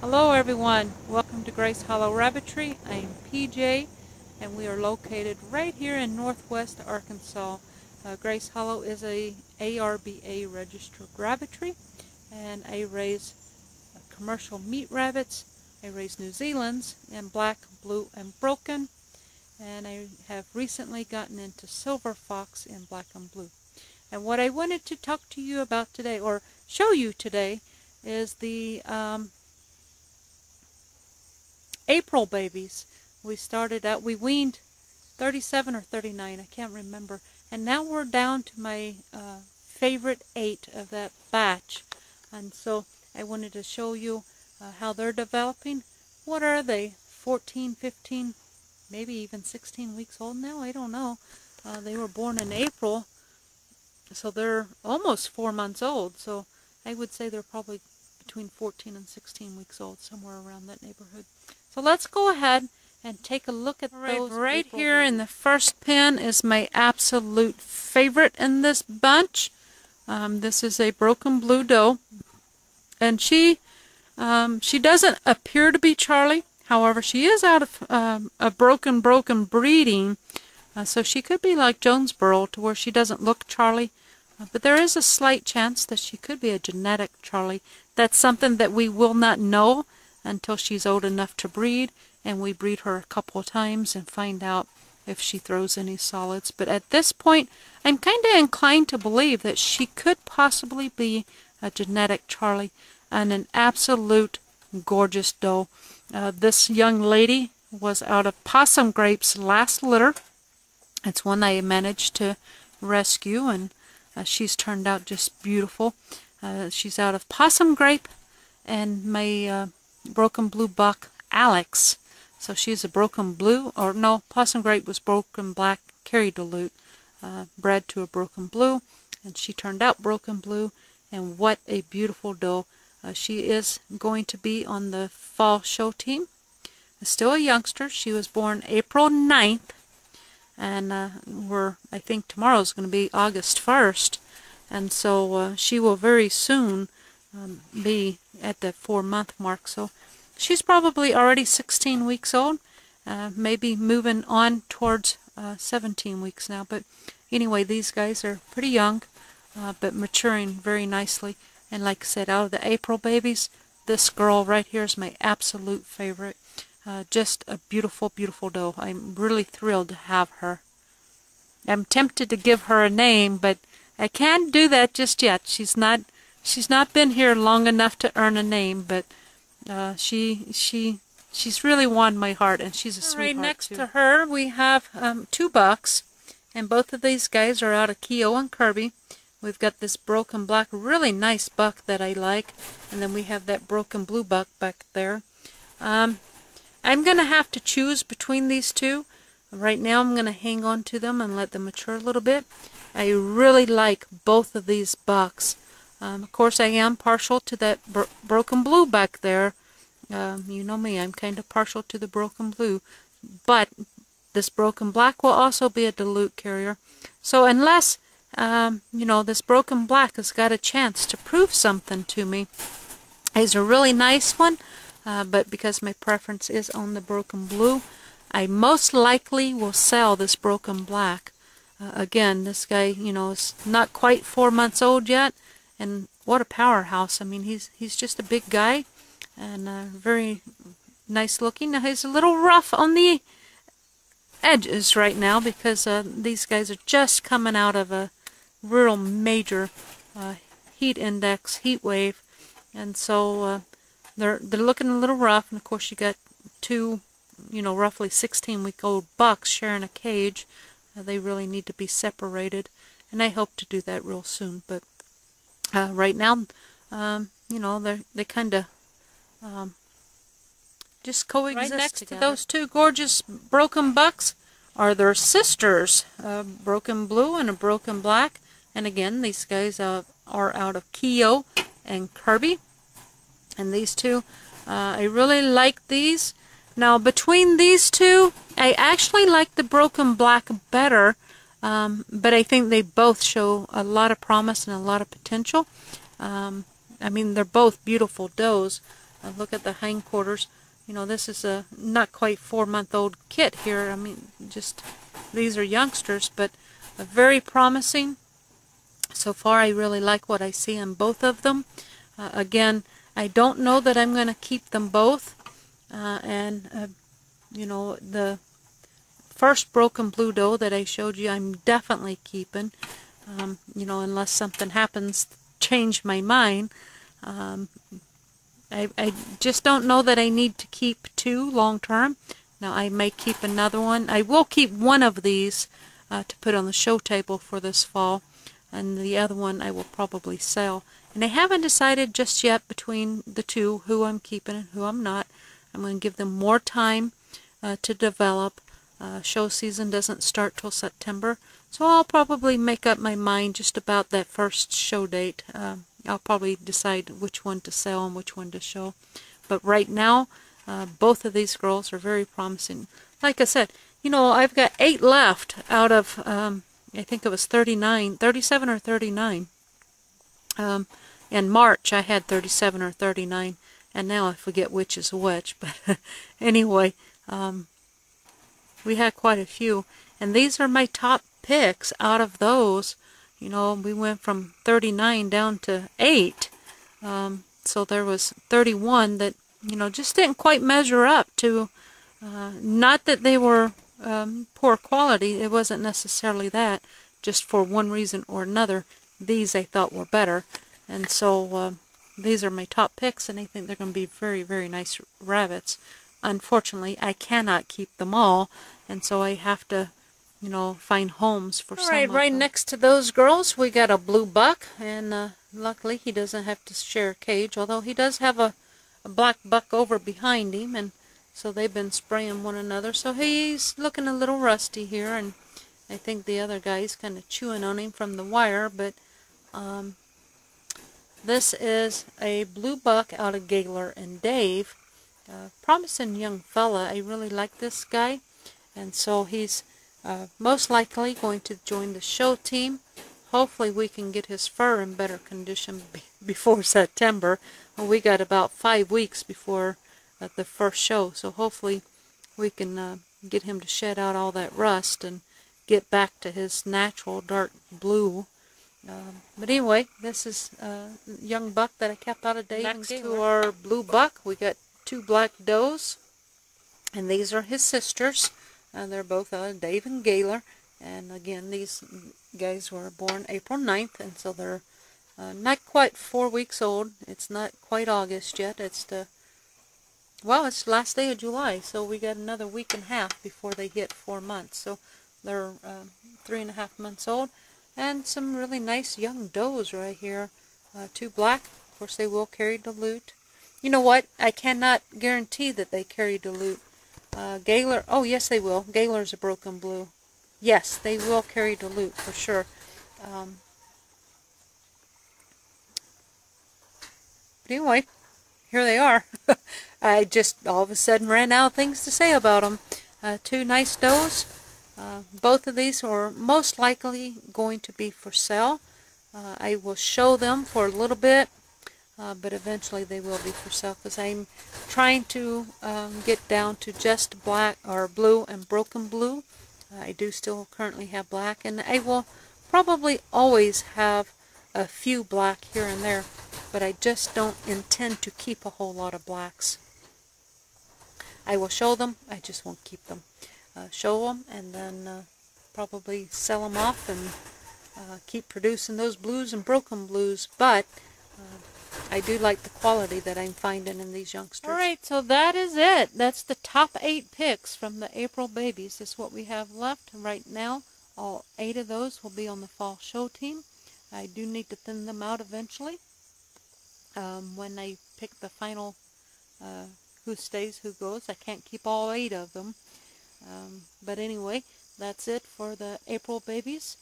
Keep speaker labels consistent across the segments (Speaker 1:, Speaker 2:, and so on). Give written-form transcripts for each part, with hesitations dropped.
Speaker 1: Hello everyone, welcome to Grace Hollow Rabbitry. I am PJ and we are located right here in northwest Arkansas. Grace Hollow is a ARBA registered rabbitry, and I raise commercial meat rabbits. I raise New Zealand's in black, blue, and broken, and I have recently gotten into silver fox in black and blue. And what I wanted to talk to you about today, or show you today, is the April babies. We started out, we weaned 37 or 39, I can't remember, and now we're down to my favorite 8 of that batch. And so I wanted to show you how they're developing. What are they, 14, 15, maybe even 16 weeks old now? I don't know. They were born in April, so they're almost 4 months old, so I would say they're probably between 14 and 16 weeks old, somewhere around that neighborhood. So let's go ahead and take a look at those. Right here in the first pen is my absolute favorite in this bunch. This is a broken blue doe, and she doesn't appear to be Charlie. However, she is out of a broken breeding, so she could be like Jonesboro, to where she doesn't look Charlie. But there is a slight chance that she could be a genetic Charlie. That's something that we will not know until she's old enough to breed, and we breed her a couple of times and find out if she throws any solids. But at this point, I'm kind of inclined to believe that she could possibly be a genetic Charlie, and an absolute gorgeous doe. This young lady was out of Possum Grape's last litter. It's one I managed to rescue, and she's turned out just beautiful. She's out of Possum Grape and my broken blue buck Alex. So she's a broken blue, or no, Possum Grape was broken black Carry Dilute, bred to a broken blue, and she turned out broken blue, and what a beautiful doe. She is going to be on the fall show team. Still a youngster. She was born April 9th, and I think tomorrow's going to be August 1st, and so she will very soon be at the 4-month mark. So she's probably already 16 weeks old, maybe moving on towards 17 weeks now. But anyway, these guys are pretty young, but maturing very nicely. And like I said, out of the April babies, this girl right here is my absolute favorite. Just a beautiful, beautiful doe. I'm really thrilled to have her. I'm tempted to give her a name, but I can't do that just yet. She's not been here long enough to earn a name, but she's really won my heart, and she's a sweetheart. Right next to her, we have 2 bucks, and both of these guys are out of Keogh and Kirby. We've got this broken black, really nice buck that I like, and then we have that broken blue buck back there. I'm going to have to choose between these two. Right now I'm going to hang on to them and let them mature a little bit. I really like both of these bucks. Of course, I am partial to that broken blue back there. You know me, I'm kind of partial to the broken blue. But this broken black will also be a dilute carrier. So unless, you know, this broken black has got a chance to prove something to me. He's a really nice one, but because my preference is on the broken blue, I most likely will sell this broken black. Again, this guy, you know, is not quite 4 months old yet, and what a powerhouse. I mean, he's just a big guy, and very nice looking. Now, he's a little rough on the edges right now, because these guys are just coming out of a real major heat index, heat wave, and so they're looking a little rough. And of course, you got 2, you know, roughly 16-week-old bucks sharing a cage. They really need to be separated, and I hope to do that real soon. But right now, you know, they kind of just coexist. Right next together to those 2 gorgeous broken bucks are their sisters, a broken blue and a broken black. And again, these guys are out of Keogh and Kirby. And these 2, I really like these. Now, between these 2, I actually like the broken black better, but I think they both show a lot of promise and a lot of potential. I mean, they're both beautiful does. Look at the hindquarters. You know, this is a not quite 4-month-old kit here. I mean, just these are youngsters, but very promising. So far, I really like what I see on both of them. Again, I don't know that I'm going to keep them both. You know, the first broken blue doe that I showed you, I'm definitely keeping. You know, unless something happens, change my mind. I just don't know that I need to keep 2 long term. Now, I may keep another one. I will keep one of these to put on the show table for this fall, and the other one I will probably sell. And I haven't decided just yet between the 2 who I'm keeping and who I'm not. I'm going to give them more time to develop. Show season doesn't start till September, so I'll probably make up my mind just about that first show date. I'll probably decide which one to sell and which one to show. But right now, both of these girls are very promising. Like I said, you know, I've got 8 left out of, I think it was 37 or 39. In March, I had 37 or 39, and now I forget which is which. But anyway, we had quite a few. And these are my top picks out of those. You know, we went from 39 down to 8. So there was 31 that, you know, just didn't quite measure up to, not that they were poor quality. It wasn't necessarily that. Just for one reason or another, these I thought were better. And so these are my top picks, and I think they're going to be very, very nice rabbits. Unfortunately, I cannot keep them all, and so I have to, you know, find homes for some of them. Right next to those girls, we got a blue buck, and luckily he doesn't have to share a cage, although he does have a black buck over behind him, and so they've been spraying one another. So he's looking a little rusty here, and I think the other guy's kind of chewing on him from the wire, but this is a blue buck out of Gaylor and Dave. Promising young fella. I really like this guy, and so he's most likely going to join the show team. Hopefully we can get his fur in better condition before September. Well, we got about 5 weeks before the first show, so hopefully we can get him to shed out all that rust and get back to his natural dark blue. But anyway, this is a young buck that I kept out of Dave. Next to our blue buck, we got 2 black does, and these are his sisters. They're both Dave and Gaylor, and again, these guys were born April 9th, and so they're not quite 4 weeks old. It's not quite August yet. It's the, well, it's the last day of July, so we got another week and a half before they hit 4 months. So they're 3.5 months old, and some really nice young does right here. 2 black. Of course, they will carry dilute. You know what? I cannot guarantee that they carry dilute. Gaylor, oh yes they will. Gaylor's a broken blue. Yes, they will carry dilute for sure. But anyway, here they are. I just all of a sudden ran out of things to say about them. 2 nice does. Both of these are most likely going to be for sale. I will show them for a little bit. But eventually they will be for sale, because I'm trying to get down to just black or blue and broken blue. I do still currently have black, and I will probably always have a few black here and there, but I just don't intend to keep a whole lot of blacks. I will show them, I just won't keep them. Show them, and then probably sell them off and keep producing those blues and broken blues, but I do like the quality that I'm finding in these youngsters. Alright, so that is it. That's the top 8 picks from the April babies. That's what we have left right now. All 8 of those will be on the fall show team. I do need to thin them out eventually. When I pick the final who stays, who goes. I can't keep all 8 of them. But anyway, that's it for the April babies.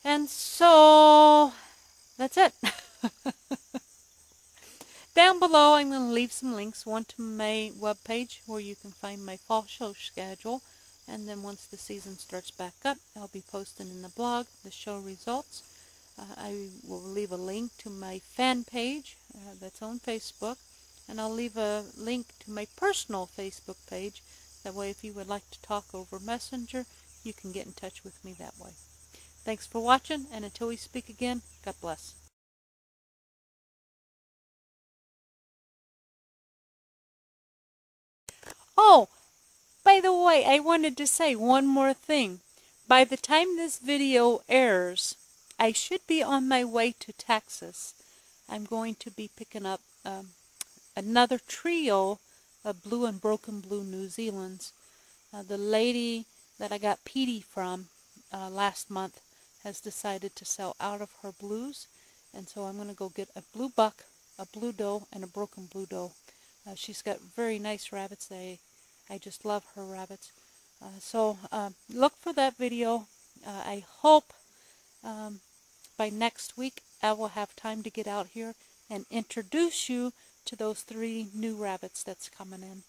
Speaker 1: And so, that's it. Down below, I'm going to leave some links. One to my webpage where you can find my fall show schedule. And then once the season starts back up, I'll be posting in the blog the show results. I will leave a link to my fan page that's on Facebook. and I'll leave a link to my personal Facebook page. That way, if you would like to talk over Messenger, you can get in touch with me that way. Thanks for watching, and until we speak again, God bless. Oh, by the way, I wanted to say one more thing. By the time this video airs, I should be on my way to Texas. I'm going to be picking up another trio of blue and broken blue New Zealands. The lady that I got Petey from last month has decided to sell out of her blues, and so I'm going to go get a blue buck, a blue doe, and a broken blue doe. She's got very nice rabbits. I just love her rabbits. So look for that video. I hope by next week I will have time to get out here and introduce you to those 3 new rabbits that's coming in.